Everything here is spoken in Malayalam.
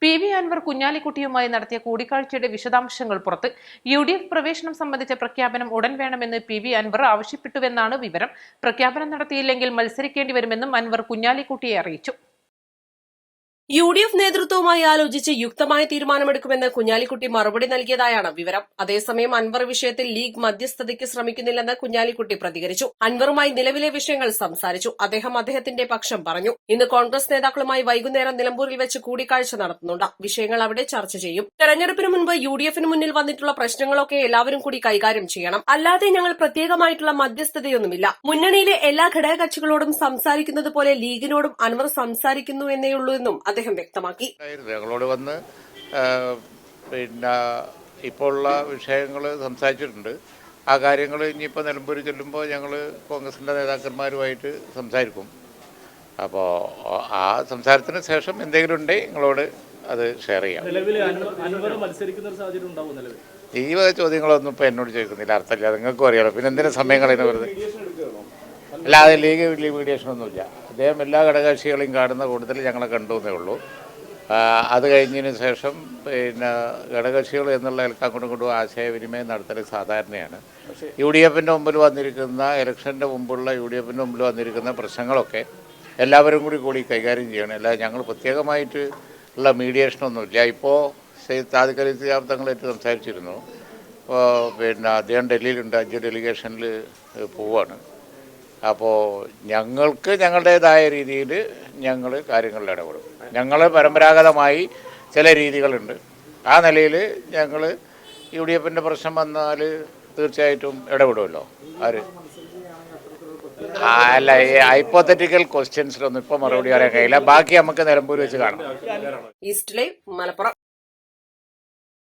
PV അൻവർ കുഞ്ഞാലിക്കുട്ടിയുമായി നടത്തിയ കൂടിക്കാഴ്ചയുടെ വിശദാംശങ്ങൾ പുറത്ത്. UDF പ്രവേശനം സംബന്ധിച്ച പ്രഖ്യാപനം ഉടൻ വേണമെന്ന് PV അൻവർ ആവശ്യപ്പെട്ടുവെന്നാണ് വിവരം. പ്രഖ്യാപനം നടത്തിയില്ലെങ്കിൽ മത്സരിക്കേണ്ടി വരുമെന്നും അൻവർ കുഞ്ഞാലിക്കുട്ടിയെ അറിയിച്ചു. UDF നേതൃത്വവുമായി ആലോചിച്ച് യുക്തമായ തീരുമാനമെടുക്കുമെന്ന് കുഞ്ഞാലിക്കുട്ടി മറുപടി നൽകിയതായാണ് വിവരം. അതേസമയം അൻവർ വിഷയത്തിൽ ലീഗ് മധ്യസ്ഥതയ്ക്ക് ശ്രമിക്കുന്നില്ലെന്ന് കുഞ്ഞാലിക്കുട്ടി പ്രതികരിച്ചു. അൻവറുമായി നിലവിലെ വിഷയങ്ങൾ സംസാരിച്ചു. അദ്ദേഹം അദ്ദേഹത്തിന്റെ പക്ഷം പറഞ്ഞു. ഇന്ന് കോൺഗ്രസ് നേതാക്കളുമായി വൈകുന്നേരം നിലമ്പൂരിൽ വെച്ച് കൂടിക്കാഴ്ച നടത്തുന്നുണ്ട്. വിഷയങ്ങൾ അവിടെ ചർച്ച ചെയ്യും. തെരഞ്ഞെടുപ്പിന് മുൻപ് UDFന് മുന്നിൽ വന്നിട്ടുള്ള പ്രശ്നങ്ങളൊക്കെ എല്ലാവരും കൂടി കൈകാര്യം ചെയ്യണം. അല്ലാതെ ഞങ്ങൾ പ്രത്യേകമായിട്ടുള്ള മധ്യസ്ഥതയൊന്നുമില്ല. മുന്നണിയിലെ എല്ലാ ഘടകകക്ഷികളോടും സംസാരിക്കുന്നത് പോലെ ലീഗിനോടും അൻവർ സംസാരിക്കുന്നു എന്നേയുള്ളൂ എന്നും അദ്ദേഹം വ്യക്തമാക്കി. ഞങ്ങളോട് വന്ന് പിന്നെ ഇപ്പോൾ ഉള്ള വിഷയങ്ങൾ സംസാരിച്ചിട്ടുണ്ട്. ആ കാര്യങ്ങൾ ഇനിയിപ്പോൾ നിലമ്പൂർ ചെല്ലുമ്പോൾ ഞങ്ങൾ കോൺഗ്രസിൻ്റെ നേതാക്കന്മാരുമായിട്ട് സംസാരിക്കും. അപ്പോൾ ആ സംസാരത്തിന് ശേഷം എന്തെങ്കിലും ഉണ്ടെങ്കിൽ നിങ്ങളോട് അത് ഷെയർ ചെയ്യാം. ഈ വക ചോദ്യങ്ങളൊന്നും ഇപ്പോൾ എന്നോട് ചോദിക്കുന്നില്ല, അർത്ഥമില്ല. നിങ്ങൾക്കും അറിയാലോ. പിന്നെ എന്തിനും സമയം കളയുന്ന വെറുതെ. അല്ലാതെ ലീഗ് മീഡിയേഷനൊന്നുമില്ല. അദ്ദേഹം എല്ലാ ഘടകകക്ഷികളെയും കാണുന്ന കൂട്ടത്തിൽ ഞങ്ങളെ കണ്ടു എന്നേ ഉള്ളൂ. അത് കഴിഞ്ഞതിന് ശേഷം പിന്നെ ഘടകകക്ഷികൾ എന്നുള്ള അങ്ങോട്ടും ഇങ്ങോട്ടും ആശയവിനിമയം നടത്തൽ സാധാരണയാണ്. UDFൻ്റെ മുമ്പിൽ വന്നിരിക്കുന്ന ഇലക്ഷൻ്റെ മുമ്പുള്ള UDFൻ്റെ മുമ്പിൽ വന്നിരിക്കുന്ന പ്രശ്നങ്ങളൊക്കെ എല്ലാവരും കൂടി കൈകാര്യം ചെയ്യണം. അല്ലാതെ ഞങ്ങൾ പ്രത്യേകമായിട്ട് ഉള്ള മീഡിയേഷനൊന്നുമില്ല. ഇപ്പോൾ സാദിഖ് അലി ശിഹാബ് തങ്ങളായിട്ട് സംസാരിച്ചിരുന്നു. പിന്നെ അദ്ദേഹം ഡൽഹിയിലുണ്ട്, 5 ഡെലിഗേഷനിൽ പോവുകയാണ്. അപ്പോൾ ഞങ്ങൾക്ക് ഞങ്ങളുടേതായ രീതിയിൽ ഞങ്ങൾ കാര്യങ്ങളിൽ ഇടപെടും. ഞങ്ങൾ പരമ്പരാഗതമായി ചില രീതികളുണ്ട്. ആ നിലയിൽ ഞങ്ങൾ UDFൻ്റെ പ്രശ്നം വന്നാൽ തീർച്ചയായിട്ടും ഇടപെടുമല്ലോ. ആര് അല്ല, ഈ ഹൈപ്പോത്തറ്റിക്കൽ ക്വസ്റ്റ്യൻസിലൊന്നും ഇപ്പോൾ മറുപടി പറയാൻ കഴിയില്ല. ബാക്കി നമുക്ക് നിലമ്പൂർ വെച്ച് കാണാം. East live, Malappuram.